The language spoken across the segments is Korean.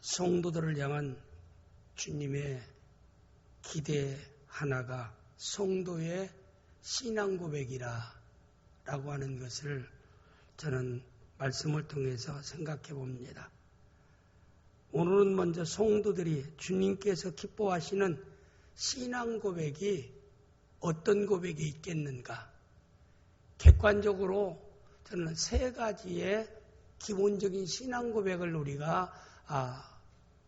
성도들을 향한 주님의 기대 하나가 성도의 신앙 고백이라 라고 하는 것을 저는 말씀을 통해서 생각해 봅니다. 오늘은 먼저 성도들이 주님께서 기뻐하시는 신앙 고백이 어떤 고백이 있겠는가? 객관적으로 저는 세 가지의 기본적인 신앙 고백을 우리가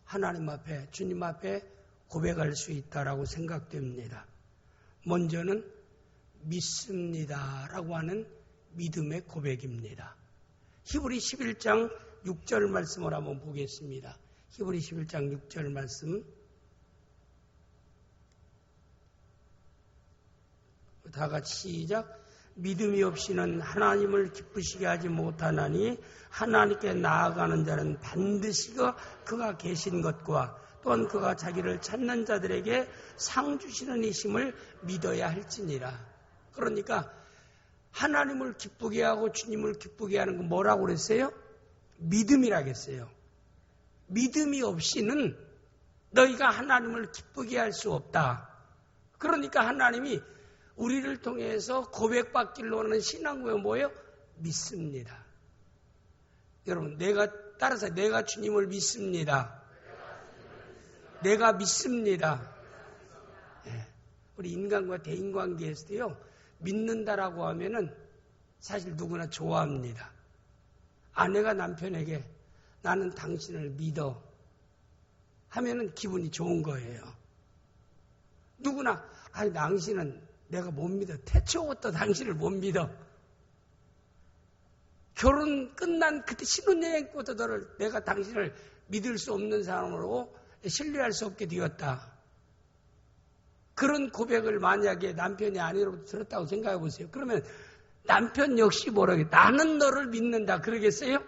하나님 앞에, 주님 앞에 고백할 수 있다라고 생각됩니다. 먼저는 믿습니다라고 하는 믿음의 고백입니다. 히브리 11장 6절 말씀을 한번 보겠습니다. 히브리 11장 6절 말씀. 다 같이 시작. 믿음이 없이는 하나님을 기쁘시게 하지 못하나니 하나님께 나아가는 자는 반드시 그가 계신 것과 또한 그가 자기를 찾는 자들에게 상 주시는 이심을 믿어야 할지니라. 그러니까 하나님을 기쁘게 하고 주님을 기쁘게 하는 건 뭐라고 그랬어요? 믿음이라겠어요. 믿음이 없이는 너희가 하나님을 기쁘게 할 수 없다. 그러니까 하나님이 우리를 통해서 고백받기를 원하는 신앙 고백은 뭐예요? 믿습니다. 여러분, 따라서 내가 주님을 믿습니다. 내가 믿습니다. 네. 우리 인간과 대인관계에서도요, 믿는다라고 하면은 사실 누구나 좋아합니다. 아내가 남편에게 나는 당신을 믿어 하면은 기분이 좋은 거예요. 누구나 당신은 내가 못 믿어. 태초부터 당신을 못 믿어. 결혼 끝난 그때 신혼여행부터 내가 당신을 믿을 수 없는 사람으로 신뢰할 수 없게 되었다. 그런 고백을 만약에 남편이 아내로부터 들었다고 생각해 보세요. 그러면 남편 역시 뭐라고 나는 너를 믿는다 그러겠어요?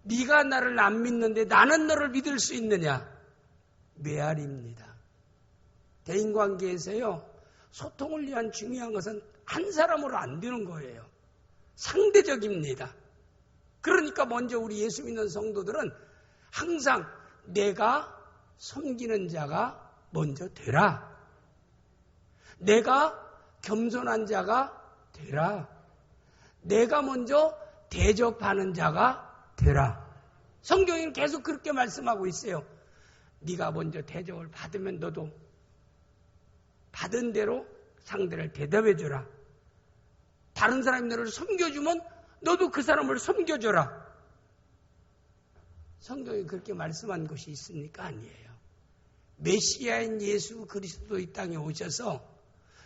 네가 나를 안 믿는데 나는 너를 믿을 수 있느냐? 메아리입니다. 대인관계에서요. 소통을 위한 중요한 것은 한 사람으로 안 되는 거예요. 상대적입니다. 그러니까 먼저 우리 예수 믿는 성도들은 항상 내가 섬기는 자가 먼저 되라. 내가 겸손한 자가 되라. 내가 먼저 대접하는 자가 되라. 성경에는 계속 그렇게 말씀하고 있어요. 네가 먼저 대접을 받으면 너도 받은 대로 상대를 대답해 주라. 다른 사람이 너를 섬겨주면 너도 그 사람을 섬겨줘라. 성경에 그렇게 말씀한 것이 있습니까? 아니에요. 메시아인 예수 그리스도 이 땅에 오셔서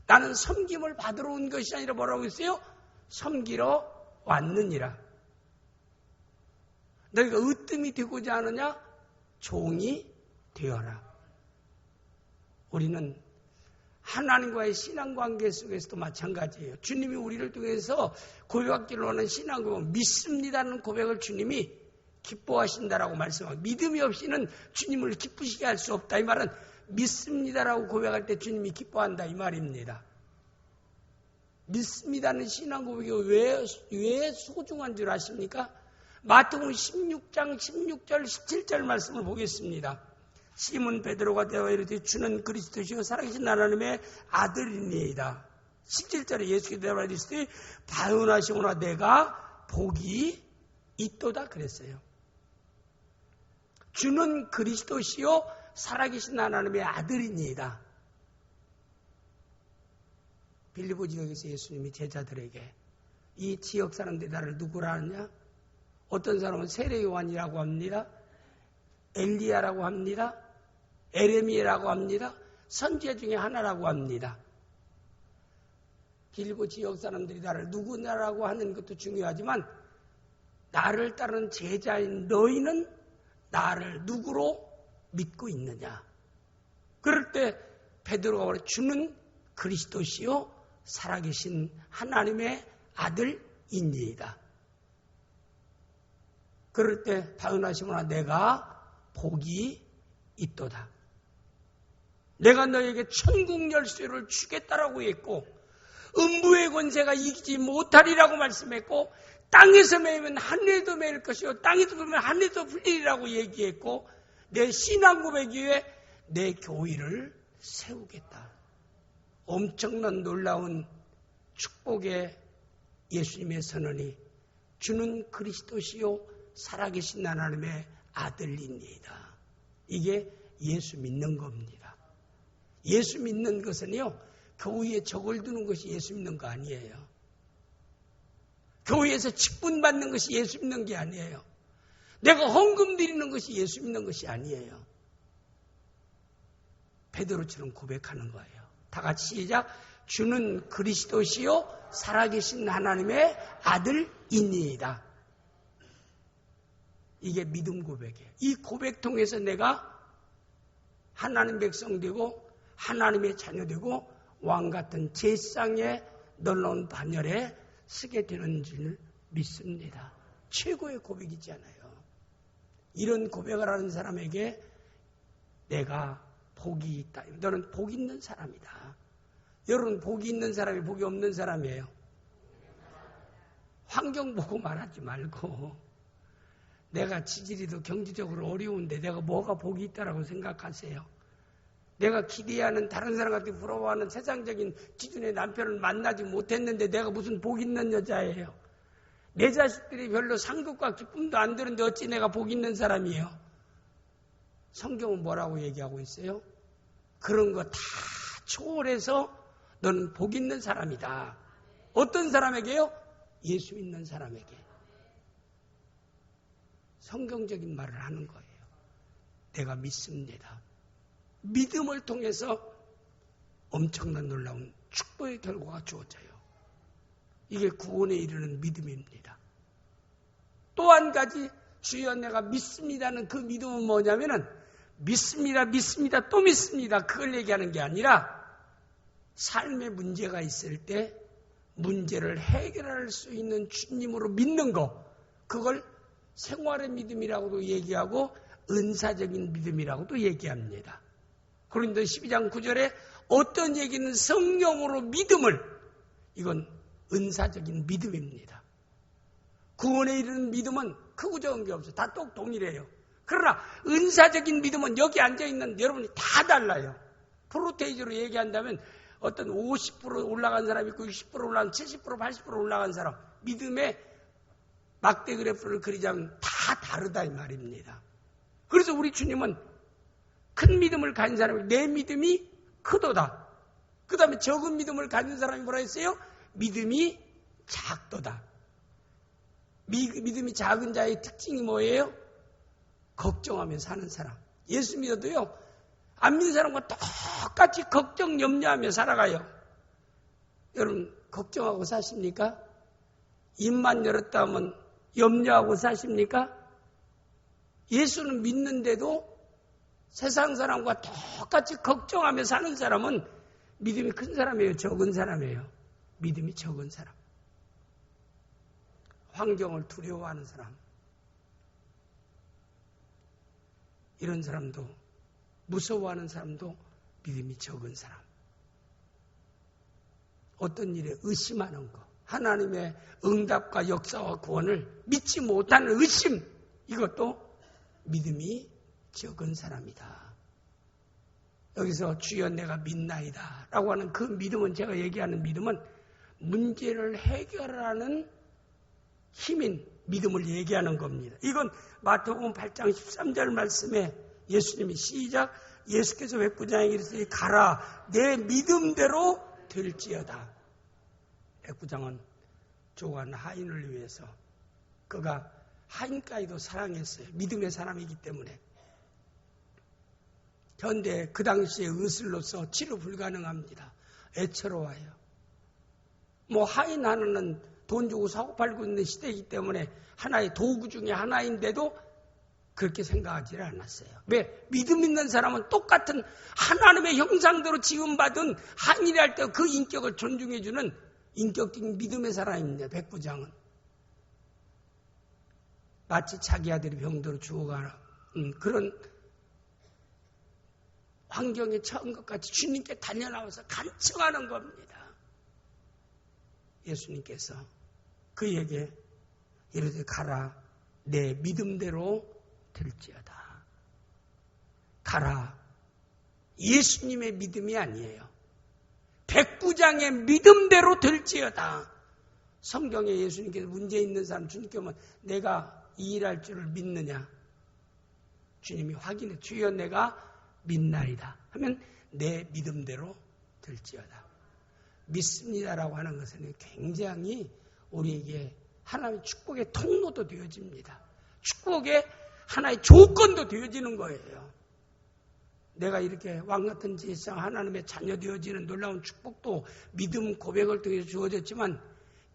나는 섬김을 받으러 온 것이 아니라 뭐라고 했어요? 섬기러 왔느니라. 너희가 으뜸이 되고자 하느냐? 종이 되어라. 우리는 하나님과의 신앙관계 속에서도 마찬가지예요. 주님이 우리를 통해서 고백받기를 원하는 신앙고백, 믿습니다는 고백을 주님이 기뻐하신다라고 말씀하고, 믿음이 없이는 주님을 기쁘시게 할 수 없다. 이 말은 믿습니다라고 고백할 때 주님이 기뻐한다 이 말입니다. 믿습니다는 신앙고백이 왜 소중한 줄 아십니까? 마태복음 16장 16절 17절 말씀을 보겠습니다. 시몬 베드로가 대하여 이르되 주는 그리스도시요 살아계신 하나님의 아들이니이다. 17절에 예수께서 대답하여 이르시되 바요나시모나 내가 복이 있도다 그랬어요. 주는 그리스도시요 살아계신 하나님의 아들이니이다. 빌립보 지역에서 예수님이 제자들에게 이 지역 사람들이 나를 누구라 하느냐? 어떤 사람은 세례 요한이라고 합니다. 엘리야라고 합니다. 에레미야라고 합니다. 선지자 중에 하나라고 합니다. 빌립보 지역 사람들이 나를 누구냐라고 하는 것도 중요하지만 나를 따르는 제자인 너희는 나를 누구로 믿고 있느냐? 그럴 때 베드로가 말해 주는 그리스도시요 살아계신 하나님의 아들이니이다. 그럴 때 바요나시모나 내가 복이 있도다. 내가 너에게 천국 열쇠를 주겠다라고 했고 음부의 권세가 이기지 못하리라고 말씀했고 땅에서 매이면 하늘에도 매일 것이요 땅에서 매이면 하늘에도 풀리리라고 얘기했고 내 신앙 고백 위에 내 교회를 세우겠다. 엄청난 놀라운 축복의 예수님의 선언이 주는 그리스도시요 살아계신 하나님의 아들입니다. 이게 예수 믿는 겁니다. 예수 믿는 것은요, 교회에 적을 두는 것이 예수 믿는 거 아니에요. 교회에서 직분 받는 것이 예수 믿는 게 아니에요. 내가 헌금 드리는 것이 예수 믿는 것이 아니에요. 베드로처럼 고백하는 거예요. 다 같이 시작. 주는 그리스도시요 살아계신 하나님의 아들이니이다. 이게 믿음 고백이에요. 이 고백 통해서 내가 하나님 백성 되고 하나님의 자녀 되고 왕 같은 제상의 놀라운 반열에 서게 되는 줄 믿습니다. 최고의 고백이잖아요. 이런 고백을 하는 사람에게 내가 복이 있다. 너는 복 있는 사람이다. 여러분 복이 있는 사람이 복이 없는 사람이에요. 환경 보고 말하지 말고 내가 지질이도 경제적으로 어려운데 내가 뭐가 복이 있다라고 생각하세요. 내가 기대하는 다른 사람한테 부러워하는 세상적인 기준의 남편을 만나지 못했는데 내가 무슨 복 있는 여자예요. 내 자식들이 별로 상급과 기쁨도 안 드는데 어찌 내가 복 있는 사람이에요. 성경은 뭐라고 얘기하고 있어요? 그런 거 다 초월해서 너는 복 있는 사람이다. 어떤 사람에게요? 예수 믿는 사람에게. 성경적인 말을 하는 거예요. 내가 믿습니다. 믿음을 통해서 엄청난 놀라운 축복의 결과가 주어져요. 이게 구원에 이르는 믿음입니다. 또 한 가지 주여 내가 믿습니다는 그 믿음은 뭐냐면은 믿습니다 또 믿습니다 그걸 얘기하는 게 아니라 삶에 문제가 있을 때 문제를 해결할 수 있는 주님으로 믿는 거, 그걸 생활의 믿음이라고도 얘기하고 은사적인 믿음이라고도 얘기합니다. 고린도 12장 9절에 어떤 얘기는 성령으로 믿음을, 이건 은사적인 믿음입니다. 구원에 이르는 믿음은 크고 적은 게 없어요. 다 똑 동일해요. 그러나 은사적인 믿음은 여기 앉아있는 여러분이 다 달라요. 프로테이즈로 얘기한다면 어떤 50% 올라간 사람이 있고 60% 올라간 70% 80% 올라간 사람, 믿음의 막대 그래프를 그리자면 다 다르다 이 말입니다. 그래서 우리 주님은 큰 믿음을 가진 사람이 내 믿음이 크도다. 그 다음에 적은 믿음을 가진 사람이 뭐라 했어요? 믿음이 작도다. 믿음이 작은 자의 특징이 뭐예요? 걱정하며 사는 사람. 예수 믿어도요, 안 믿는 사람과 똑같이 걱정, 염려하며 살아가요. 여러분, 걱정하고 사십니까? 입만 열었다 하면 염려하고 사십니까? 예수는 믿는데도 세상 사람과 똑같이 걱정하며 사는 사람은 믿음이 큰 사람이에요? 적은 사람이에요? 믿음이 적은 사람. 환경을 두려워하는 사람. 이런 사람도, 무서워하는 사람도 믿음이 적은 사람. 어떤 일에 의심하는 것, 하나님의 응답과 역사와 구원을 믿지 못하는 의심, 이것도 믿음이 적은 사람이다. 여기서 주여 내가 믿나이다 라고 하는 그 믿음은, 제가 얘기하는 믿음은 문제를 해결하는 힘인 믿음을 얘기하는 겁니다. 이건 마태복음 8장 13절 말씀에 예수님이 시작, 예수께서 백부장에게 이르시되 가라 내 믿음대로 될지어다. 백부장은 조간 하인을 위해서, 그가 하인까지도 사랑했어요. 믿음의 사람이기 때문에. 현대 그 당시에 의술로서 치료 불가능합니다. 애처로워요. 뭐 하인 하나는 돈 주고 사고 팔고 있는 시대이기 때문에 하나의 도구 중에 하나인데도 그렇게 생각하지 않았어요. 왜? 믿음 있는 사람은 똑같은 하나님의 형상대로 지음받은 하인이라 할 때 그 인격을 존중해주는 인격적인 믿음의 사람입니다. 백부장은. 마치 자기 아들이 병들어 죽어가는 그런 환경에 처한 것 같이 주님께 달려나와서 간청하는 겁니다. 예수님께서 그에게 이르되 가라 내 믿음대로 될지어다. 가라. 예수님의 믿음이 아니에요. 백부장의 믿음대로 될지어다. 성경에 예수님께서 문제 있는 사람 주님께 오면 내가 이 일할 줄을 믿느냐? 주님이 확인해. 주여 내가 믿나이다. 하면 내 믿음대로 될지어다. 믿습니다라고 하는 것은 굉장히 우리에게 하나님의 축복의 통로도 되어집니다. 축복의 하나의 조건도 되어지는 거예요. 내가 이렇게 왕같은 제사장 하나님의 자녀 되어지는 놀라운 축복도 믿음 고백을 통해서 주어졌지만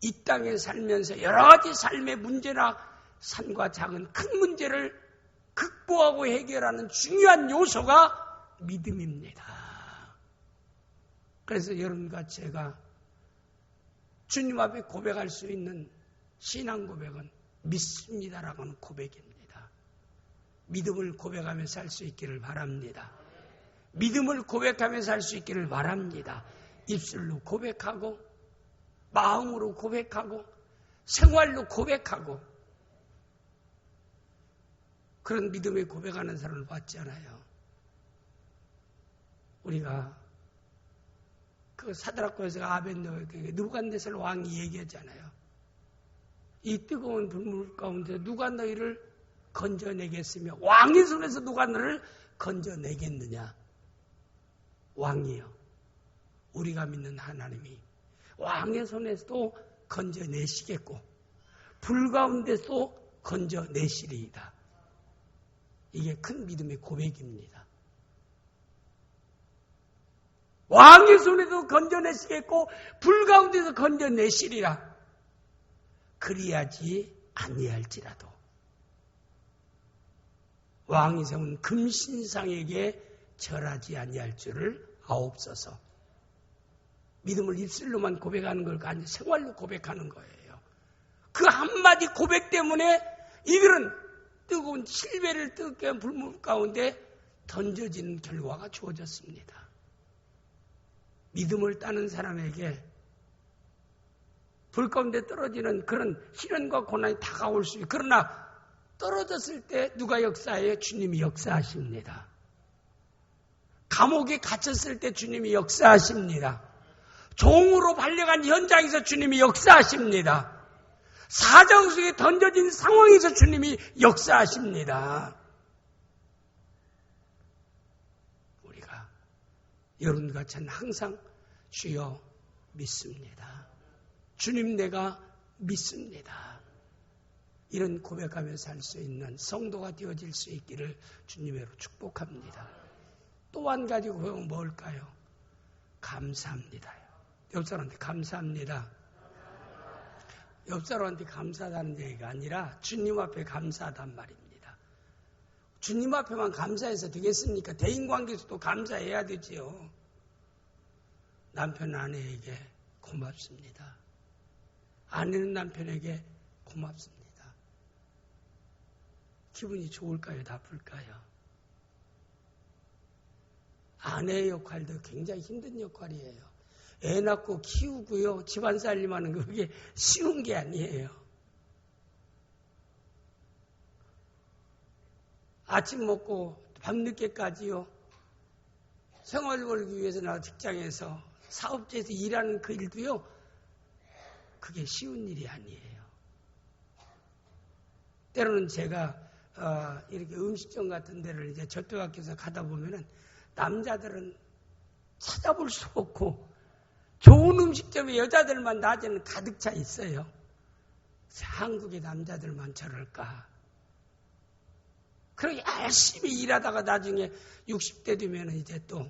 이 땅에 살면서 여러 가지 삶의 문제나 산과 작은 큰 문제를 극복하고 해결하는 중요한 요소가 믿음입니다. 그래서 여러분과 제가 주님 앞에 고백할 수 있는 신앙 고백은 믿습니다라고 하는 고백입니다. 믿음을 고백하며 살 수 있기를 바랍니다. 믿음을 고백하며 살 수 있기를 바랍니다. 입술로 고백하고 마음으로 고백하고 생활로 고백하고 그런 믿음에 고백하는 사람을 봤잖아요. 우리가 그 사드락고에서 아벤노에게 느부갓네살 왕이 얘기했잖아요. 이 뜨거운 불물 가운데 누가 너희를 건져내겠으며 왕의 손에서 누가 너를 건져내겠느냐. 왕이요. 우리가 믿는 하나님이 왕의 손에서도 건져내시겠고 불 가운데서도 건져내시리이다. 이게 큰 믿음의 고백입니다. 왕의 손에도 건져내시겠고 불 가운데서 건져내시리라. 그리하지 아니할지라도 왕이 세운 금신상에게 절하지 아니할 줄을 아옵소서. 믿음을 입술로만 고백하는 걸 아니라 생활로 고백하는 거예요. 그 한마디 고백 때문에 이들은 뜨거운 실베를 뜨겁게 한 불물 가운데 던져지는 결과가 주어졌습니다. 믿음을 따는 사람에게 불 가운데 떨어지는 그런 시련과 고난이 다가올 수 있어요. 그러나 떨어졌을 때 누가 역사해요? 주님이 역사하십니다. 감옥에 갇혔을 때 주님이 역사하십니다. 종으로 발려간 현장에서 주님이 역사하십니다. 사정 속에 던져진 상황에서 주님이 역사하십니다. 우리가 여러분과 저는 항상 주여 믿습니다. 주님 내가 믿습니다. 이런 고백하며 살 수 있는 성도가 되어질 수 있기를 주님으로 축복합니다. 또 한 가지 고백은 뭘까요? 감사합니다요. 옆 사람한테 감사합니다. 옆 사람한테 감사하다는 얘기가 아니라 주님 앞에 감사하단 말입니다. 주님 앞에만 감사해서 되겠습니까? 대인관계에서도 감사해야 되지요. 남편 아내에게 고맙습니다. 아내는 남편에게 고맙습니다. 기분이 좋을까요? 나쁠까요? 아내의 역할도 굉장히 힘든 역할이에요. 애 낳고 키우고요. 집안 살림하는 거 그게 쉬운 게 아니에요. 아침 먹고 밤늦게까지요. 생활 벌기 위해서 나 직장에서 사업체에서 일하는 그 일도요. 그게 쉬운 일이 아니에요. 때로는 제가 이렇게 음식점 같은 데를 이제 저쪽학교에서 가다 보면은 남자들은 찾아볼 수 없고 좋은 음식점에 여자들만 낮에는 가득 차 있어요. 한국의 남자들만 저럴까. 그렇게 열심히 일하다가 나중에 60대 되면 이제 또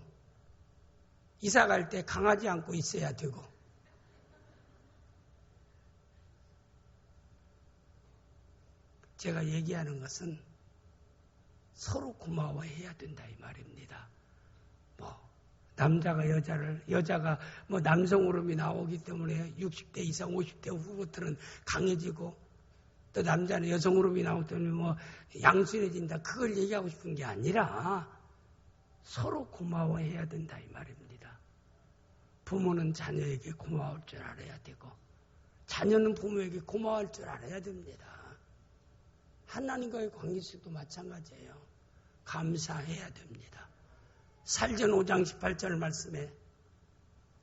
이사 갈 때 강아지 안고 있어야 되고. 제가 얘기하는 것은 서로 고마워해야 된다 이 말입니다. 남자가 여자가 남성 호르몬이 나오기 때문에 60대 이상 50대 후부터는 강해지고 또 남자는 여성 호르몬이 나오기 때문에 양순해진다. 그걸 얘기하고 싶은 게 아니라 서로 고마워해야 된다 이 말입니다. 부모는 자녀에게 고마울 줄 알아야 되고 자녀는 부모에게 고마울 줄 알아야 됩니다. 하나님과의 관계식도 마찬가지예요. 감사해야 됩니다. 살전 5장 18절 말씀에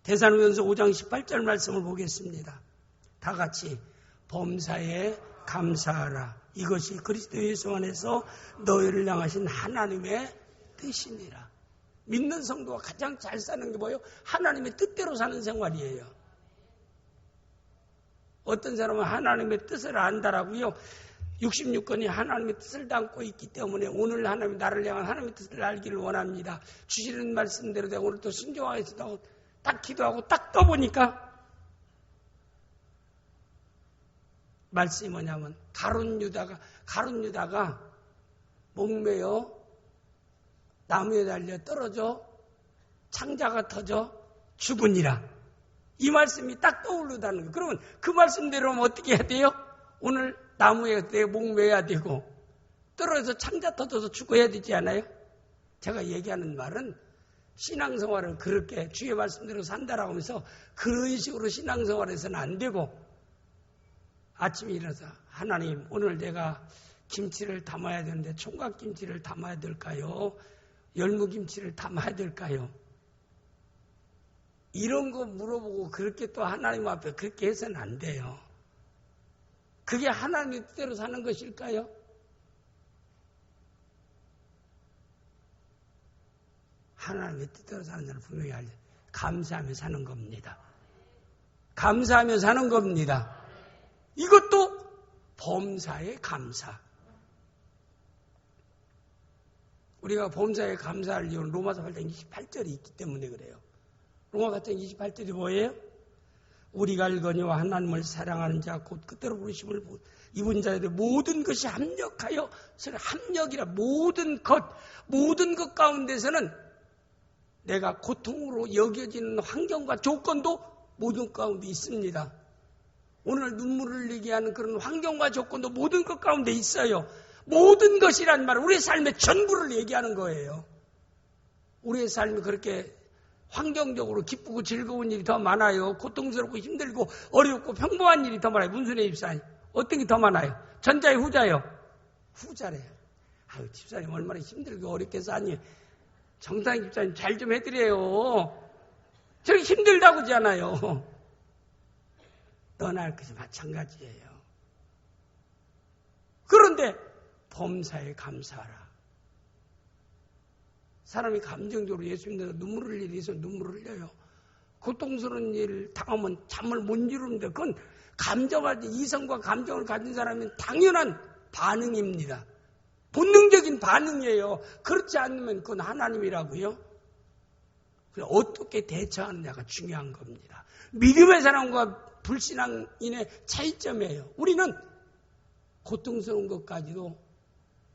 데살로니가전서 5장 18절 말씀을 보겠습니다. 다 같이 범사에 감사하라. 이것이 그리스도 예수 안에서 너희를 향하신 하나님의 뜻이니라. 믿는 성도가 가장 잘 사는 게 뭐예요? 하나님의 뜻대로 사는 생활이에요. 어떤 사람은 하나님의 뜻을 안다라고요. 66권이 하나님의 뜻을 담고 있기 때문에 오늘 하나님이 나를 향한 하나님의 뜻을 알기를 원합니다. 주시는 말씀대로 내가 오늘 또 순종하겠다고 딱 기도하고 딱 떠보니까 말씀이 뭐냐면 가룟 유다가 목매어 나무에 달려 떨어져 창자가 터져 죽으니라. 이 말씀이 딱 떠오르다는 거예요. 그러면 그 말씀대로 하면 어떻게 해야 돼요? 오늘 나무에 내 목매야 되고 떨어져서 창자 터져서 죽어야 되지 않아요? 제가 얘기하는 말은 신앙생활을 그렇게 주의 말씀대로 산다라고 하면서 그런 식으로 신앙생활에서는 안 되고 아침에 일어나서 하나님 오늘 내가 김치를 담아야 되는데 총각김치를 담아야 될까요? 열무김치를 담아야 될까요? 이런 거 물어보고 그렇게 또 하나님 앞에 그렇게 해서는 안 돼요. 그게 하나님의 뜻대로 사는 것일까요? 하나님의 뜻대로 사는 자는 분명히 알죠. 감사하며 사는 겁니다. 감사하며 사는 겁니다. 이것도 범사의 감사. 우리가 범사에 감사할 이유는 로마서 8장 28절이 있기 때문에 그래요. 로마 8장 28절이 뭐예요? 우리가 알거니와 하나님을 사랑하는 자 곧 그대로 부르심을 입은 자들의 모든 것이 합력하여 합력이라 모든 것 가운데서는 내가 고통으로 여겨지는 환경과 조건도 모든 가운데 있습니다. 오늘 눈물을 흘리게 하는 그런 환경과 조건도 모든 것 가운데 있어요. 모든 것이란 말은 우리의 삶의 전부를 얘기하는 거예요. 우리의 삶이 그렇게 환경적으로 기쁘고 즐거운 일이 더 많아요. 고통스럽고 힘들고 어렵고 평범한 일이 더 많아요. 문순의 집사님 어떤 게 더 많아요? 전자요 후자요? 후자래요. 아유 집사님 얼마나 힘들고 어렵게 사니. 정상희 집사님 잘 좀 해드려요. 저기 힘들다고 하잖아요. 너나 할 것이 마찬가지예요. 그런데 범사에 감사하라. 사람이 감정적으로 예수 믿는 눈물을 흘릴 일이 있으면 눈물을 흘려요. 고통스러운 일 당하면 잠을 못 이루는데 그건 감정할 때 이성과 감정을 가진 사람은 당연한 반응입니다. 본능적인 반응이에요. 그렇지 않으면 그건 하나님이라고요. 어떻게 대처하느냐가 중요한 겁니다. 믿음의 사람과 불신앙인의 차이점이에요. 우리는 고통스러운 것까지도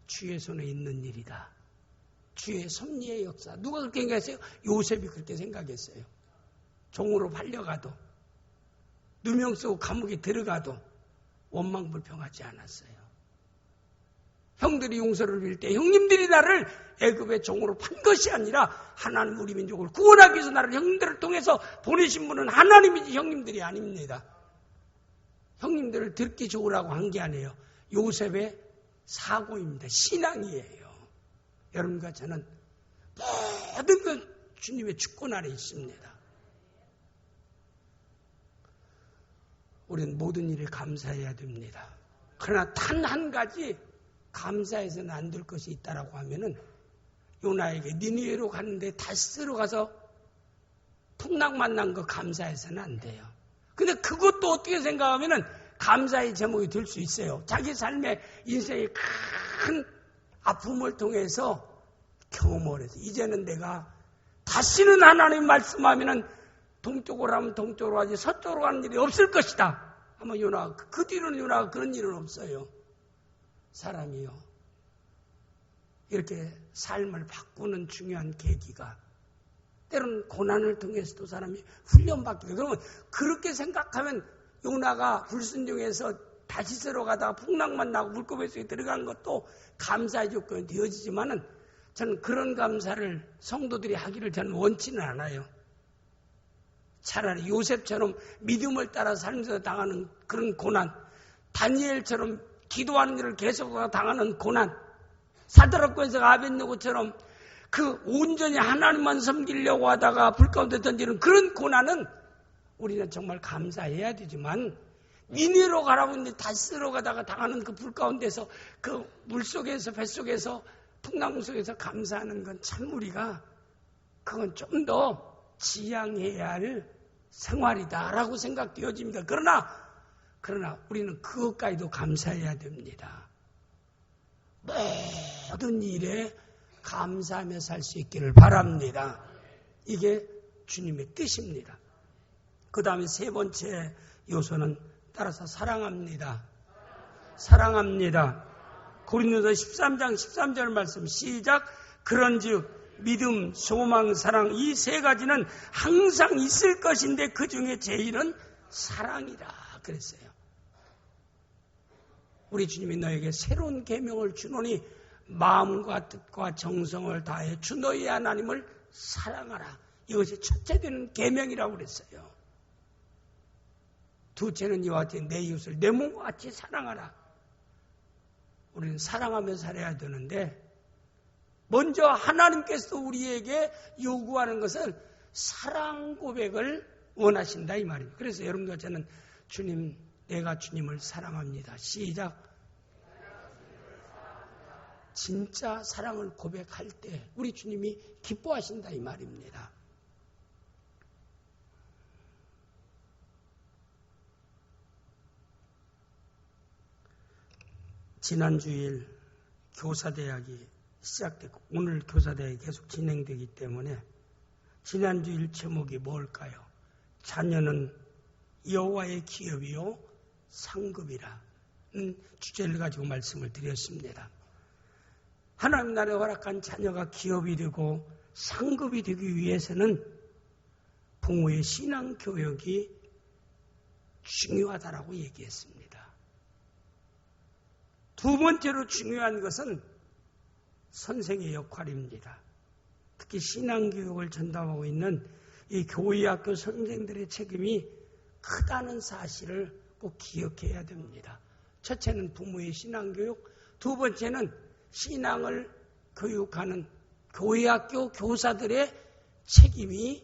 주의 손에 있는 일이다. 주의 섭리의 역사. 누가 그렇게 생각했어요? 요셉이 그렇게 생각했어요. 종으로 팔려가도 누명 쓰고 감옥에 들어가도 원망불평하지 않았어요. 형들이 용서를 빌 때 형님들이 나를 애굽의 종으로 판 것이 아니라 하나님 우리 민족을 구원하기 위해서 나를 형님들을 통해서 보내신 분은 하나님이지 형님들이 아닙니다. 형님들을 듣기 좋으라고 한 게 아니에요. 요셉의 사고입니다. 신앙이에요. 여러분과 저는 모든 건 주님의 주권 아래 있습니다. 우리는 모든 일에 감사해야 됩니다. 그러나 단 한 가지 감사해서는 안 될 것이 있다라고 하면은 요나에게 니느웨로 갔는데 다시스로 가서 풍랑 만난 거 감사해서는 안 돼요. 근데 그것도 어떻게 생각하면은 감사의 제목이 될 수 있어요. 자기 삶의 인생의 큰 아픔을 통해서 경험을 해서 이제는 내가 다시는 하나님 말씀하면은 동쪽으로 하면 동쪽으로 하지 서쪽으로 가는 일이 없을 것이다. 아마 요나 그 뒤로는 요나가 그런 일은 없어요. 사람이요. 이렇게 삶을 바꾸는 중요한 계기가 때로는 고난을 통해서도 사람이 훈련받게 그러면 그렇게 생각하면 요나가 불순종해서 다시스로 가다가 풍랑만 나고 물고기 속에 들어간 것도 감사의 조건이 되어지지만은 저는 그런 감사를 성도들이 하기를 저는 원치는 않아요. 차라리 요셉처럼 믿음을 따라 살면서 당하는 그런 고난, 다니엘처럼 기도하는 일을 계속하고 당하는 고난, 사드락과 아벳느고처럼 그 온전히 하나님만 섬기려고 하다가 불 가운데 던지는 그런 고난은 우리는 정말 감사해야 되지만 니네로 가라고 했는데 다시 쓰러 가다가 당하는 그 불 가운데서 그 물속에서 뱃속에서 풍랑무 속에서 감사하는 건 참 우리가 그건 좀 더 지양해야 할 생활이다라고 생각되어집니다. 그러나 우리는 그것까지도 감사해야 됩니다. 모든 일에 감사하며 살 수 있기를 바랍니다. 이게 주님의 뜻입니다. 그 다음에 세 번째 요소는 따라서 사랑합니다. 사랑합니다. 고린도서 13장 13절 말씀 시작. 그런즉 믿음, 소망, 사랑 이 세 가지는 항상 있을 것인데 그 중에 제일은 사랑이라 그랬어요. 우리 주님이 너에게 새로운 계명을 주노니 마음과 뜻과 정성을 다해 주 너희 하나님을 사랑하라. 이것이 첫째 되는 계명이라고 그랬어요. 둘째는 이와 같이 내 이웃을 내 몸과 같이 사랑하라. 우리는 사랑하며 살아야 되는데 먼저 하나님께서 우리에게 요구하는 것은 사랑 고백을 원하신다 이 말입니다. 그래서 여러분과 저는 주님, 내가 주님을 사랑합니다. 시작. 진짜 사랑을 고백할 때 우리 주님이 기뻐하신다 이 말입니다. 지난 주일 교사대학이 시작됐고 오늘 교사대학이 계속 진행되기 때문에 지난 주일 제목이 뭘까요? 자녀는 여호와의 기업이요 상급이라는 주제를 가지고 말씀을 드렸습니다. 하나님 나라에 허락한 자녀가 기업이 되고 상급이 되기 위해서는 부모의 신앙 교육이 중요하다라고 얘기했습니다. 두 번째로 중요한 것은 선생의 역할입니다. 특히 신앙교육을 전담하고 있는 이 교회학교 선생들의 책임이 크다는 사실을 꼭 기억해야 됩니다. 첫째는 부모의 신앙교육, 두 번째는 신앙을 교육하는 교회학교 교사들의 책임이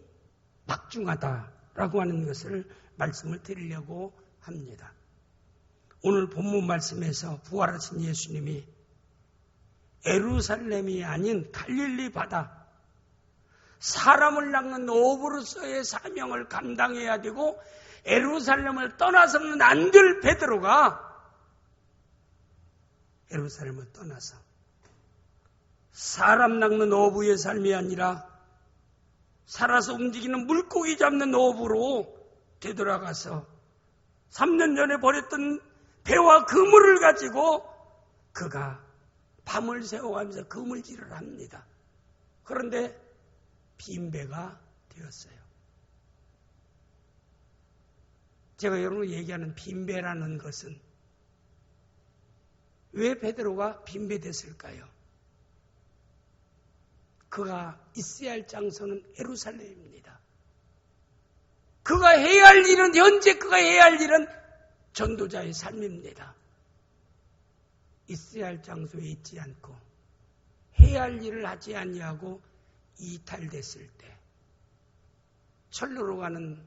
막중하다라고 하는 것을 말씀을 드리려고 합니다. 오늘 본문 말씀에서 부활하신 예수님이 예루살렘이 아닌 갈릴리 바다, 사람을 낚는 어부로서의 사명을 감당해야 되고 예루살렘을 떠나서는 안 될 베드로가 예루살렘을 떠나서 사람 낚는 어부의 삶이 아니라 살아서 움직이는 물고기 잡는 어부로 되돌아가서 3년 전에 버렸던 배와 그물을 가지고 그가 밤을 새워가면서 그물질을 합니다. 그런데 빈배가 되었어요. 제가 여러분 얘기하는 빈배라는 것은 왜 베드로가 빈배됐을까요? 그가 있어야 할 장소는 예루살렘입니다. 그가 해야 할 일은 현재 그가 해야 할 일은 전도자의 삶입니다. 있어야 할 장소에 있지 않고 해야 할 일을 하지 아니하고 이탈됐을 때 철로로 가는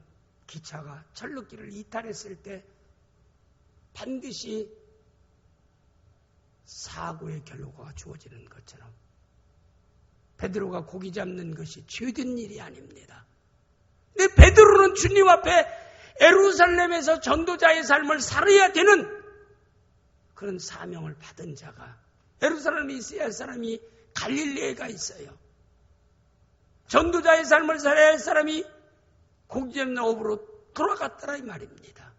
기차가 철로길을 이탈했을 때 반드시 사고의 결과가 주어지는 것처럼 베드로가 고기 잡는 것이 죄된 일이 아닙니다. 근데 베드로는 주님 앞에 예루살렘에서 전도자의 삶을 살아야 되는 그런 사명을 받은 자가 예루살렘에 있어야 할 사람이 갈릴리에가 있어요. 전도자의 삶을 살아야 할 사람이 고기 잡는 어부로 돌아갔더라 이 말입니다.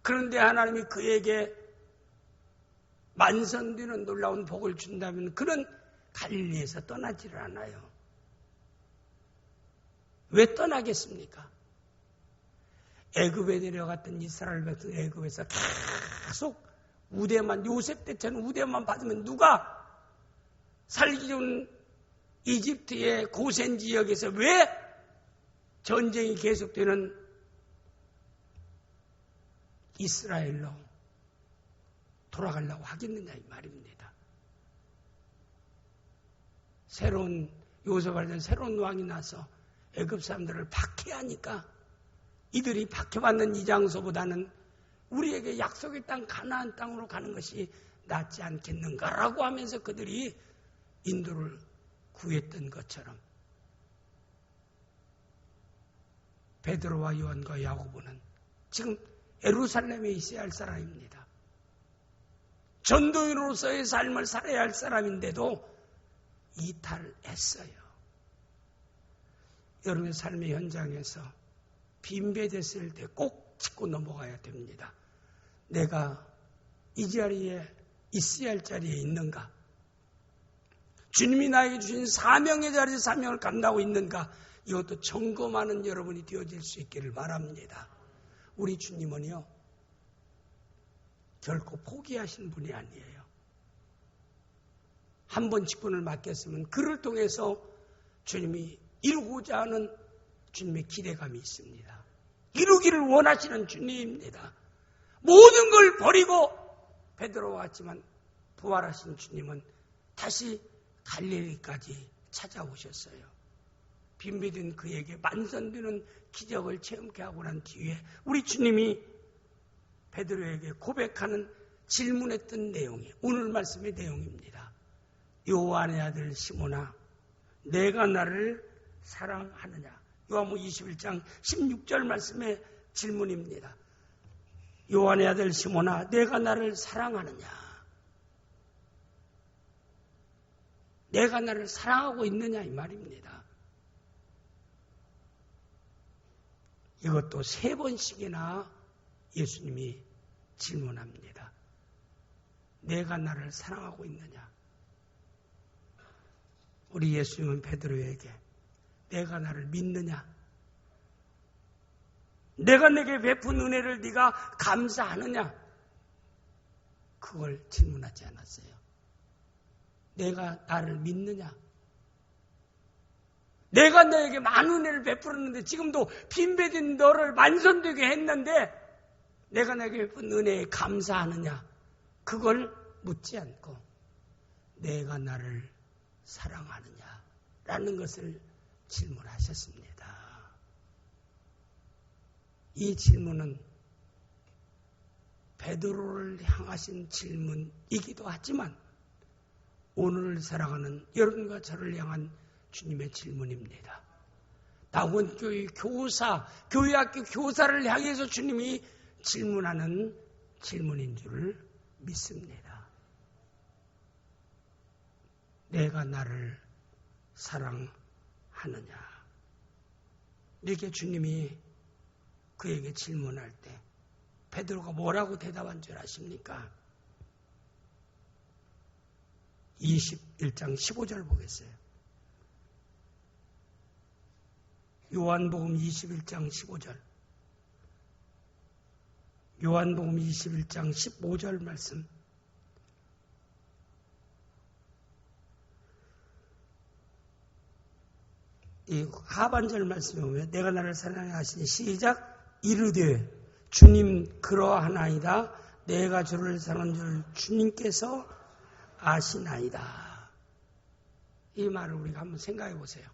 그런데 하나님이 그에게 만선되는 놀라운 복을 준다면 그는 갈릴리에서 떠나지를 않아요. 왜 떠나겠습니까? 애굽에 내려갔던 이스라엘 백성 애굽에서 계속 우대만 요셉 때처럼 우대만 받으면 누가 살기 좋은 이집트의 고센 지역에서 왜 전쟁이 계속되는 이스라엘로 돌아가려고 하겠느냐 이 말입니다. 요셉한테 새로운 왕이 나서 애굽 사람들을 박해하니까 이들이 박해받는 이 장소보다는 우리에게 약속의 땅 가나안 땅으로 가는 것이 낫지 않겠는가라고 하면서 그들이 인도를 구했던 것처럼 베드로와 요한과 야고보는 지금 예루살렘에 있어야 할 사람입니다. 전도인으로서의 삶을 살아야 할 사람인데도 이탈했어요. 여러분의 삶의 현장에서 빈배됐을 때 꼭 짚고 넘어가야 됩니다. 내가 이 자리에 있어야 할 자리에 있는가? 주님이 나에게 주신 사명의 자리에 사명을 감당하고 있는가? 이것도 점검하는 여러분이 되어질 수 있기를 바랍니다. 우리 주님은요, 결코 포기하신 분이 아니에요. 한 번 직분을 맡겼으면 그를 통해서 주님이 이루고자 하는 주님의 기대감이 있습니다. 이루기를 원하시는 주님입니다. 모든 걸 버리고 베드로와 같지만 부활하신 주님은 다시 갈릴리까지 찾아오셨어요. 빈비된 그에게 만선되는 기적을 체험케 하고 난 뒤에 우리 주님이 베드로에게 고백하는 질문했던 내용이 오늘 말씀의 내용입니다. 요한의 아들 시몬아, 내가 나를 사랑하느냐? 요한복음 21장 16절 말씀의 질문입니다. 요한의 아들 시몬아, 내가 나를 사랑하느냐? 내가 나를 사랑하고 있느냐 이 말입니다. 이것도 3번씩이나 예수님이 질문합니다. 내가 나를 사랑하고 있느냐? 우리 예수님은 베드로에게 내가 나를 믿느냐? 내가 내게 베푼 은혜를 네가 감사하느냐? 그걸 질문하지 않았어요. 내가 나를 믿느냐? 내가 너에게 많은 은혜를 베풀었는데 지금도 빈배된 너를 만선되게 했는데 내가 내게 베푼 은혜에 감사하느냐? 그걸 묻지 않고 내가 나를 사랑하느냐? 라는 것을 질문하셨습니다. 이 질문은 베드로를 향하신 질문이기도 하지만 오늘을 살아가는 여러분과 저를 향한 주님의 질문입니다. 낙원교회 교사, 교회학교 교사를 향해서 주님이 질문하는 질문인 줄 믿습니다. 내가 나를 사랑하느냐? 이렇게 주님이 그에게 질문할 때 베드로가 뭐라고 대답한 줄 아십니까? 21장 15절 보겠어요. 요한복음 21장 15절. 요한복음 21장 15절 말씀. 이 하반절 말씀에 보면 내가 나를 사랑하시니 시작 이르되 주님 그러하나이다. 내가 주를 사랑하는 줄 주님께서 아시나이다. 이 말을 우리가 한번 생각해 보세요.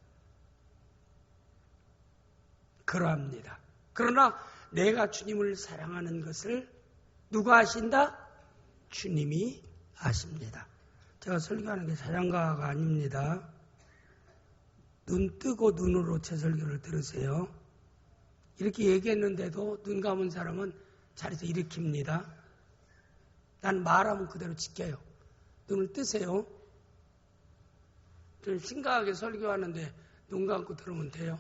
그러합니다. 그러나 내가 주님을 사랑하는 것을 누가 아신다? 주님이 아십니다. 제가 설교하는 게 자장가가 아닙니다. 눈 뜨고 눈으로 제 설교를 들으세요. 이렇게 얘기했는데도 눈 감은 사람은 자리에서 일으킵니다. 난 말하면 그대로 지켜요. 눈을 뜨세요. 좀 심각하게 설교하는데 눈 감고 들으면 돼요.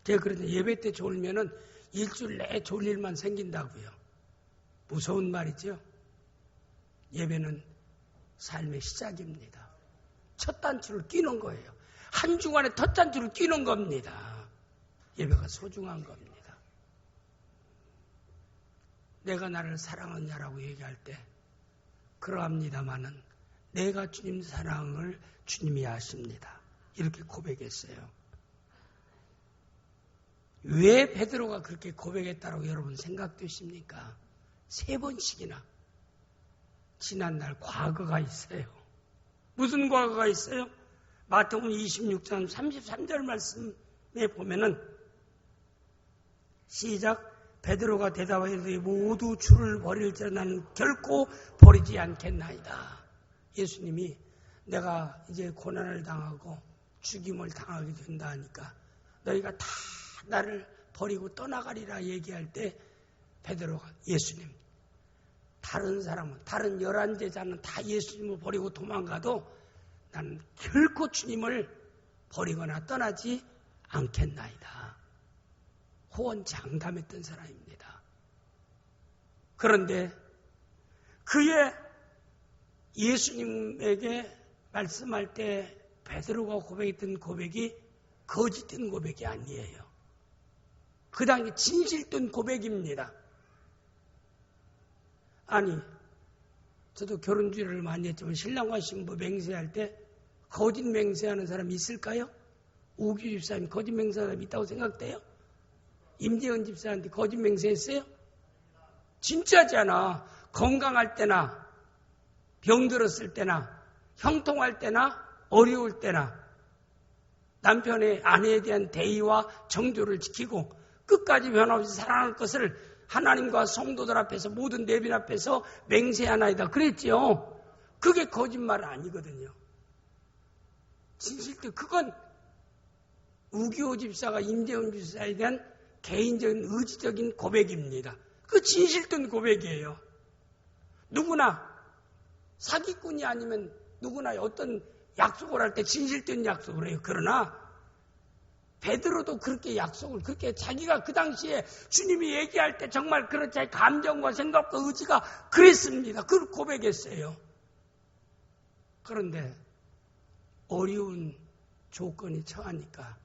제가 그런데 예배 때 졸면은 일주일 내에 졸 일만 생긴다고요. 무서운 말이죠. 예배는 삶의 시작입니다. 첫 단추를 끼는 거예요. 한 주간에 첫 단추를 끼는 겁니다. 예배가 소중한 겁니다. 내가 나를 사랑하느냐라고 얘기할 때 그러합니다마는 내가 주님 사랑을 주님이 아십니다. 이렇게 고백했어요. 왜 베드로가 그렇게 고백했다고 여러분 생각되십니까? 3번씩이나 지난날 과거가 있어요. 무슨 과거가 있어요? 마태복음 26장 33절 말씀에 보면은 시작. 베드로가 대답하여 이르되 모두 주를 버릴지라 나는 결코 버리지 않겠나이다. 예수님이 내가 이제 고난을 당하고 죽임을 당하게 된다 하니까 너희가 다 나를 버리고 떠나가리라 얘기할 때 베드로가 예수님, 다른 사람은, 다른 11제자는 다 예수님을 버리고 도망가도 나는 결코 주님을 버리거나 떠나지 않겠나이다. 호언장담했던 사람입니다. 그런데 그의 예수님에게 말씀할 때 베드로가 고백했던 고백이 거짓된 고백이 아니에요. 그 당시 진실된 고백입니다. 아니, 저도 결혼주의를 많이 했지만 신랑과 신부 맹세할 때 거짓 맹세하는 사람이 있을까요? 우규 집사님 거짓 맹세하는 사람이 있다고 생각돼요? 임재은 집사한테 거짓 맹세했어요? 진짜잖아. 건강할 때나 병들었을 때나 형통할 때나 어려울 때나 남편의 아내에 대한 대의와 정조를 지키고 끝까지 변함없이 사랑할 것을 하나님과 성도들 앞에서 모든 내빈 앞에서 맹세하나이다 그랬지요. 그게 거짓말 아니거든요. 진실도 그건 우기호 집사가 임재은 집사에 대한 개인적인 의지적인 고백입니다. 그 진실된 고백이에요. 누구나 사기꾼이 아니면 누구나 어떤 약속을 할 때 진실된 약속을 해요. 그러나 베드로도 그렇게 약속을 그렇게 자기가 그 당시에 주님이 얘기할 때 정말 그런 자기 감정과 생각과 의지가 그랬습니다. 그걸 고백했어요. 그런데 어려운 조건이 처하니까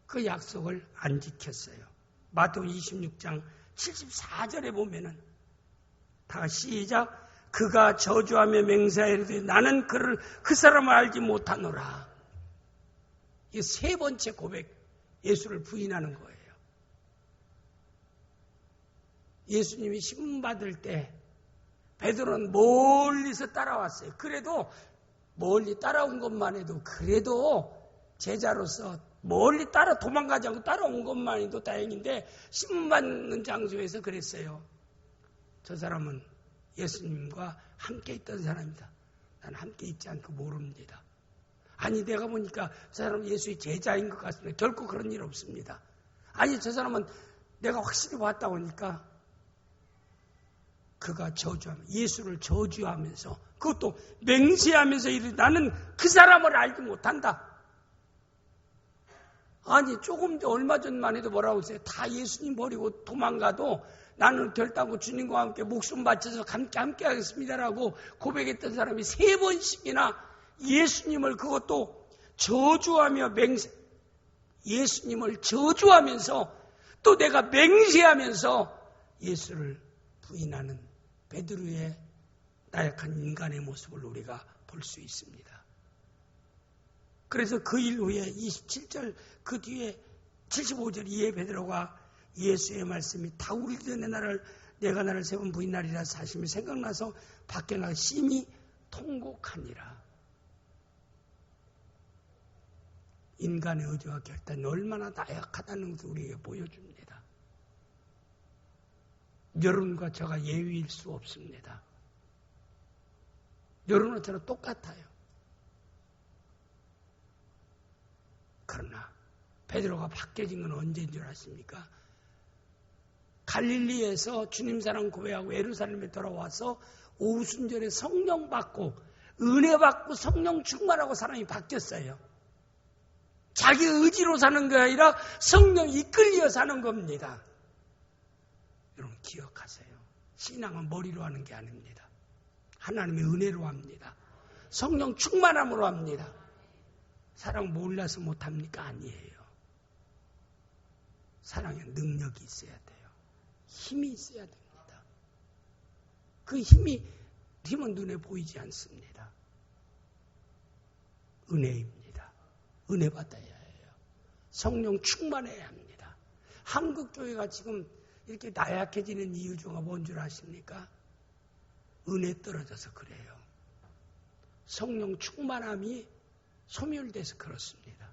그 약속을 안 지켰어요. 마태복음 26장 74절에 보면은 다 시작. 그가 저주하며 맹세하이르되 나는 그를 그 사람을 알지 못하노라. 이 세 번째 고백, 예수를 부인하는 거예요. 예수님이 신문받을 때 베드로는 멀리서 따라왔어요. 그래도 멀리 따라온 것만 해도 그래도 제자로서 멀리 따라 도망가지 않고 따라온 것만 해도 다행인데 신문받는 장소에서 그랬어요. 저 사람은 예수님과 함께 있던 사람이다. 난 함께 있지 않고 모릅니다. 아니 내가 보니까 저 사람은 예수의 제자인 것 같습니다. 결코 그런 일 없습니다. 아니 저 사람은 내가 확실히 봤다고 하니까 그가 저주하며 예수를 저주하면서 그것도 맹세하면서 이르되 나는 그 사람을 알지 못한다. 아니 조금 더 얼마 전만 해도 뭐라고 했어요. 다 예수님 버리고 도망가도 나는 결단코 주님과 함께 목숨 바쳐서 함께 하겠습니다라고 고백했던 사람이 3번씩이나 예수님을 그것도 저주하며 예수님을 저주하면서 또 내가 맹세하면서 예수를 부인하는 베드로의 나약한 인간의 모습을 우리가 볼 수 있습니다. 그래서 그 일 후에 27절 그 뒤에 75절 이에 베드로가 예수의 말씀이 다 우리 전에 내가 나를 3번 부인하리라 사심이 생각나서 밖에 나가 심히 통곡하니라. 인간의 의지와 결단이 얼마나 나약하다는 것을 우리에게 보여줍니다. 여러분과 저가 예외일 수 없습니다. 여러분과 저랑 똑같아요. 그러나 베드로가 바뀌어진 건 언제인 줄 아십니까? 갈릴리에서 주님 사랑 고백하고 예루살렘에 돌아와서 오순절에 성령 받고 은혜 받고 성령 충만하고 사람이 바뀌었어요. 자기 의지로 사는 게 아니라 성령 이끌려 사는 겁니다. 여러분 기억하세요. 신앙은 머리로 하는 게 아닙니다. 하나님의 은혜로 합니다. 성령 충만함으로 합니다. 사랑 몰라서 못합니까? 아니에요. 사랑에 능력이 있어야 돼요. 힘이 있어야 됩니다. 그 힘은 눈에 보이지 않습니다. 은혜입니다. 은혜 받아야 해요. 성령 충만해야 합니다. 한국교회가 지금 이렇게 나약해지는 이유 중에 뭔 줄 아십니까? 은혜 떨어져서 그래요. 성령 충만함이 소멸돼서 그렇습니다.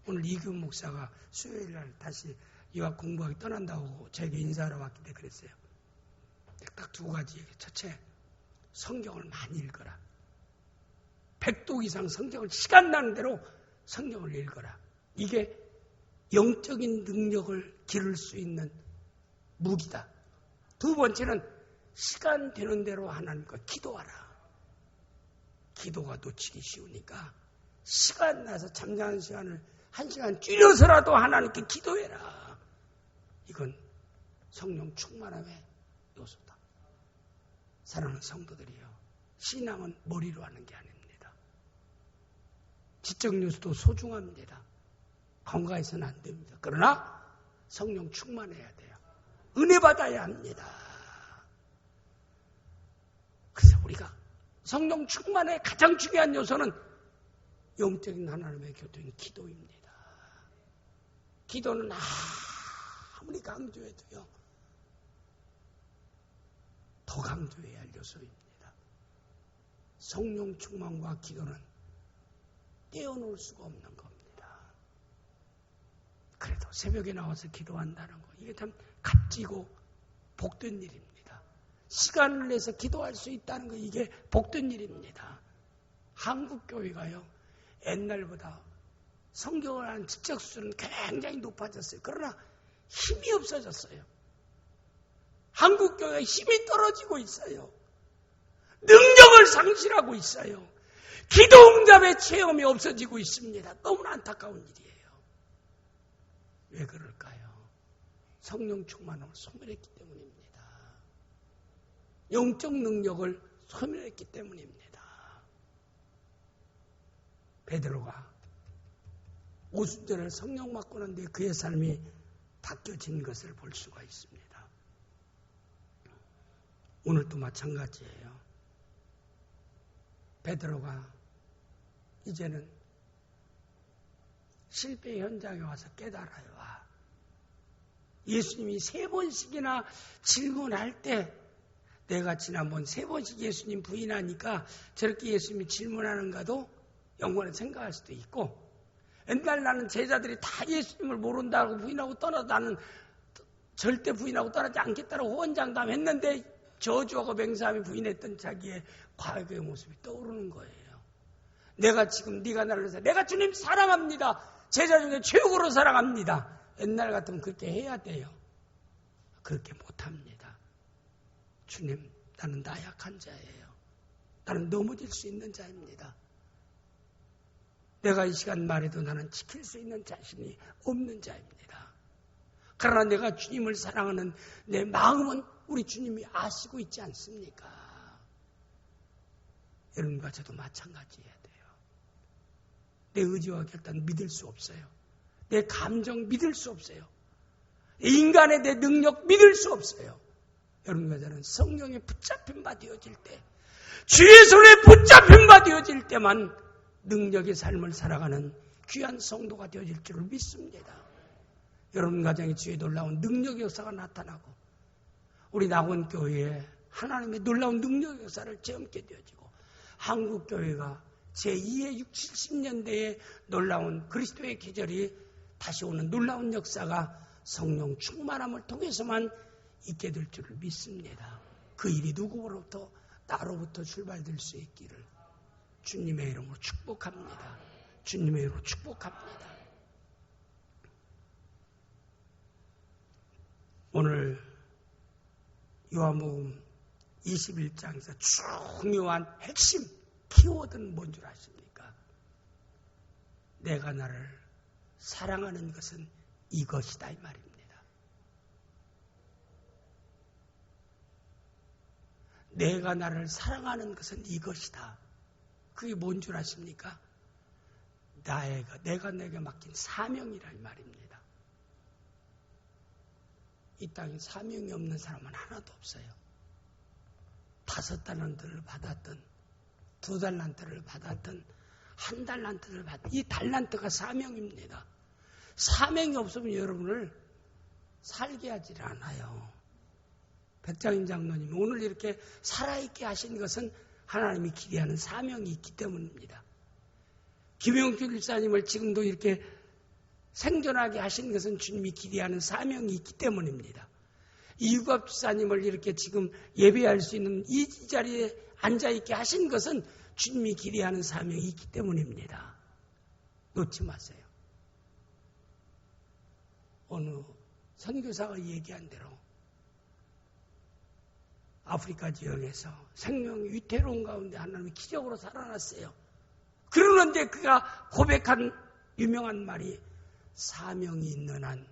오늘 이규 목사가 수요일날 다시 유학 공부하기 떠난다고 저에게 인사하러 왔기 때문에 그랬어요. 딱 두 가지. 첫째, 성경을 많이 읽어라. 100독 이상 성경을 시간 나는 대로 성경을 읽어라. 이게 영적인 능력을 기를 수 있는 무기다. 두 번째는 시간 되는 대로 하나님과 기도하라. 기도가 놓치기 쉬우니까 시간 나서 잠자는 시간을 1시간 줄여서라도 하나님께 기도해라. 이건 성령 충만함의 요소다. 사랑하는 성도들이요, 신앙은 머리로 하는 게 아닙니다. 지적 요소도 소중합니다. 건강해서는 안 됩니다. 그러나 성령 충만해야 돼요. 은혜 받아야 합니다. 그래서 우리가 성령 충만의 가장 중요한 요소는 영적인 하나님의 교통인 기도입니다. 기도는 아무리 강조해도요, 더 강조해야 할 요소입니다. 성령 충만과 기도는 떼어놓을 수가 없는 겁니다. 그래도 새벽에 나와서 기도한다는 거, 이게 참 값지고 복된 일입니다. 시간을 내서 기도할 수 있다는 거, 이게 복된 일입니다. 한국 교회가요, 옛날보다 성경을 하는 지적 수준은 굉장히 높아졌어요. 그러나 힘이 없어졌어요. 한국 교회가 힘이 떨어지고 있어요. 능력을 상실하고 있어요. 기도 응답의 체험이 없어지고 있습니다. 너무나 안타까운 일이에요. 왜 그럴까요? 성령 충만함을 소멸했기 때문입니다. 영적 능력을 소멸했기 때문입니다. 베드로가 오순절을 성령 받고 난 뒤에 그의 삶이 바뀌어진 것을 볼 수가 있습니다. 오늘도 마찬가지예요. 베드로가 이제는 실패 현장에 와서 깨달아요. 예수님이 3번씩이나 질문할 때, 내가 지난번 3번씩 예수님 부인하니까 저렇게 예수님이 질문하는가도 영원히 생각할 수도 있고, 옛날 나는 제자들이 다 예수님을 모른다고 부인하고 떠나도 나는 절대 부인하고 떠나지 않겠다고 호언장담했는데 저주하고 맹세하며 부인했던 자기의 과거의 모습이 떠오르는 거예요. 내가 지금 네가 나를 위해서 내가 주님 사랑합니다. 제자 중에 최고로 사랑합니다. 옛날 같으면 그렇게 해야 돼요. 그렇게 못합니다. 주님, 나는 나약한 자예요. 나는 넘어질 수 있는 자입니다. 내가 이 시간 말해도 나는 지킬 수 있는 자신이 없는 자입니다. 그러나 내가 주님을 사랑하는 내 마음은 우리 주님이 아시고 있지 않습니까? 여러분과 저도 마찬가지해야 돼요. 내 의지와 결단 믿을 수 없어요. 내 감정 믿을 수 없어요. 인간의 내 능력 믿을 수 없어요. 여러분과 저는 성령에 붙잡힌 바 되어질 때, 주의 손에 붙잡힌 바 되어질 때만 능력의 삶을 살아가는 귀한 성도가 되어질 줄을 믿습니다. 여러분 가정에 주의 놀라운 능력의 역사가 나타나고 우리 낙원교회에 하나님의 놀라운 능력의 역사를 체험하게 되어지고 한국교회가 제2의 60, 70년대의 놀라운 그리스도의 계절이 다시 오는 놀라운 역사가 성령 충만함을 통해서만 있게 될 줄을 믿습니다. 그 일이 누구로부터? 나로부터 출발될 수 있기를 주님의 이름으로 축복합니다. 주님의 이름으로 축복합니다. 오늘 요한복음 21장에서 중요한 핵심 키워드는 뭔 줄 아십니까? 내가 나를 사랑하는 것은 이것이다, 이 말입니다. 내가 나를 사랑하는 것은 이것이다. 그게 뭔 줄 아십니까? 내가 내게 맡긴 사명이라 이 말입니다. 이 땅에 사명이 없는 사람은 하나도 없어요. 5달란트를 받았든 2달란트를 받았든 1달란트를 받았든 이 달란트가 사명입니다. 사명이 없으면 여러분을 살게 하질 않아요. 백장인 장로님, 오늘 이렇게 살아있게 하신 것은 하나님이 기대하는 사명이 있기 때문입니다. 김영주 길사님을 지금도 이렇게 생존하게 하신 것은 주님이 기대하는 사명이 있기 때문입니다. 이유갑 집사님을 이렇게 지금 예배할 수 있는 이 자리에 앉아있게 하신 것은 주님이 기대하는 사명이 있기 때문입니다. 놓지 마세요. 어느 선교사가 얘기한 대로 아프리카 지역에서 생명이 위태로운 가운데 하나님이 기적으로 살아났어요. 그러는데 그가 고백한 유명한 말이 사명이 있는 한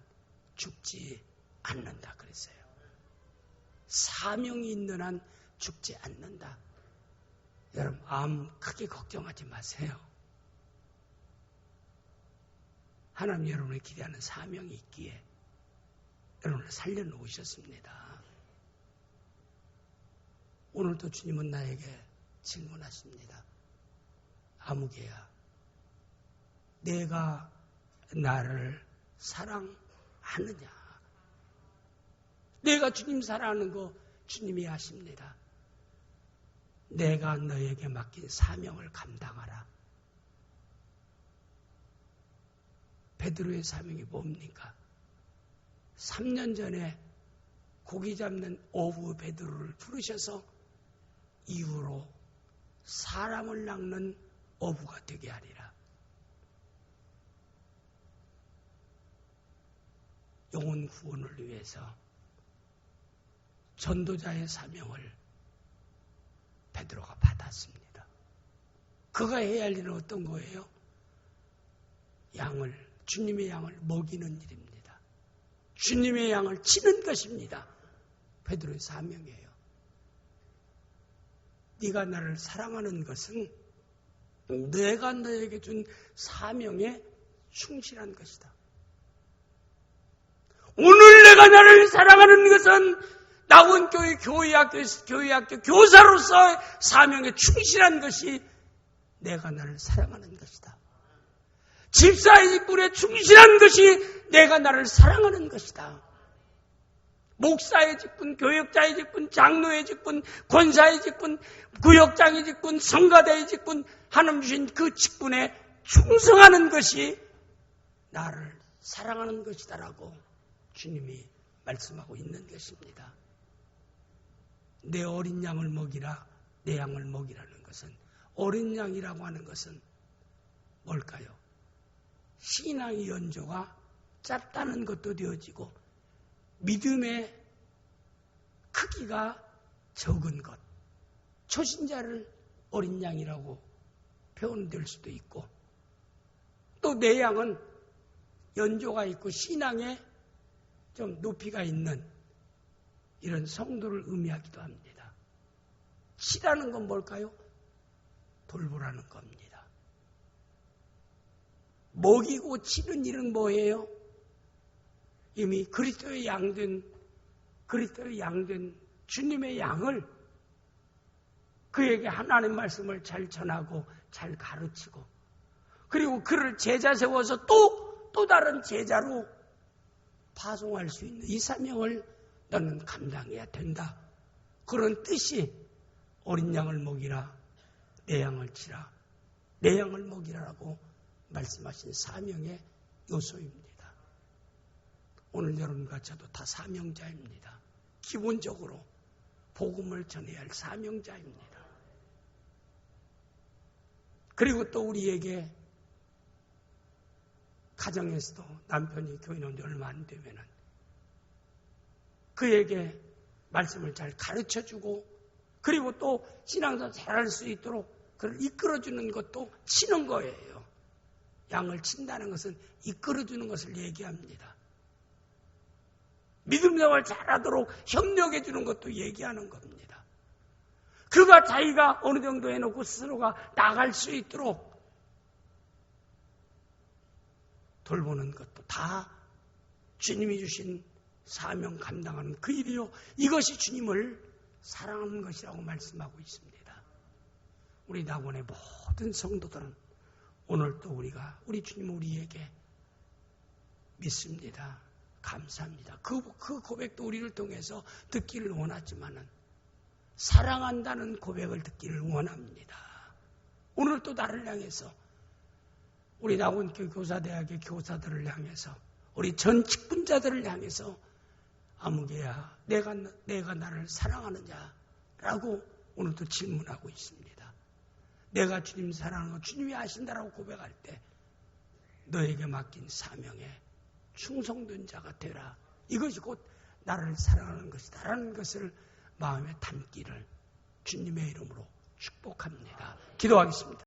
죽지 않는다 그랬어요. 사명이 있는 한 죽지 않는다. 여러분 암 크게 걱정하지 마세요. 하나님 여러분을 기대하는 사명이 있기에 여러분을 살려놓으셨습니다. 오늘도 주님은 나에게 질문하십니다. 아무개야, 내가 나를 사랑하느냐? 내가 주님 사랑하는 거 주님이 아십니다. 내가 너에게 맡긴 사명을 감당하라. 베드로의 사명이 뭡니까? 3년 전에 고기 잡는 어부 베드로를 부르셔서 이후로 사람을 낚는 어부가 되게 하리라. 영혼 구원을 위해서 전도자의 사명을 베드로가 받았습니다. 그가 해야 할 일은 어떤 거예요? 주님의 양을 먹이는 일입니다. 주님의 양을 치는 것입니다. 베드로의 사명이에요. 네가 나를 사랑하는 것은 내가 너에게 준 사명에 충실한 것이다. 오늘 내가 나를 사랑하는 것은 나원교회 교회학교 교사로서의 사명에 충실한 것이 내가 나를 사랑하는 것이다. 집사의 직분에 충실한 것이 내가 나를 사랑하는 것이다. 목사의 직분, 교역자의 직분, 장로의 직분, 권사의 직분, 구역장의 직분, 성가대의 직분, 하나님 주신 그 직분에 충성하는 것이 나를 사랑하는 것이다라고 주님이 말씀하고 있는 것입니다. 내 어린 양을 먹이라, 내 양을 먹이라는 것은, 어린 양이라고 하는 것은 뭘까요? 신앙의 연조가 짧다는 것도 되어지고 믿음의 크기가 적은 것, 초신자를 어린 양이라고 표현될 수도 있고, 또 내 양은 연조가 있고 신앙에 좀 높이가 있는 이런 성도를 의미하기도 합니다. 치라는 건 뭘까요? 돌보라는 겁니다. 먹이고 치는 일은 뭐예요? 이미 그리스도의 양된 주님의 양을 그에게 하나님 말씀을 잘 전하고 잘 가르치고, 그리고 그를 제자 세워서 또 다른 제자로 파송할 수 있는 이 사명을 너는 감당해야 된다. 그런 뜻이 어린 양을 먹이라, 내 양을 치라, 내 양을 먹이라라고 말씀하신 사명의 요소입니다. 오늘 여러분과 저도 다 사명자입니다. 기본적으로 복음을 전해야 할 사명자입니다. 그리고 또 우리에게 가정에서도 남편이 교회 나온 지 얼마 안 되면은 그에게 말씀을 잘 가르쳐주고, 그리고 또 신앙도 잘할 수 있도록 그를 이끌어주는 것도 치는 거예요. 양을 친다는 것은 이끌어주는 것을 얘기합니다. 믿음 생활 잘하도록 협력해주는 것도 얘기하는 겁니다. 그가 자기가 어느 정도 해놓고 스스로가 나갈 수 있도록 돌보는 것도 다 주님이 주신 사명 감당하는 그 일이요, 이것이 주님을 사랑하는 것이라고 말씀하고 있습니다. 우리 낙원의 모든 성도들은 오늘 또 우리 주님 우리에게 믿습니다. 감사합니다. 그 고백도 우리를 통해서 듣기를 원하지만은 사랑한다는 고백을 듣기를 원합니다. 오늘 또 나를 향해서, 우리 낙원교 교사대학의 교사들을 향해서, 우리 전 직분자들을 향해서 아무개야 내가 나를 사랑하느냐? 라고 오늘도 질문하고 있습니다. 내가 주님 사랑하는 거 주님이 아신다라고 고백할 때 너에게 맡긴 사명에 충성된 자가 되라. 이것이 곧 나를 사랑하는 것이다 라는 것을 마음에 담기를 주님의 이름으로 축복합니다. 기도하겠습니다.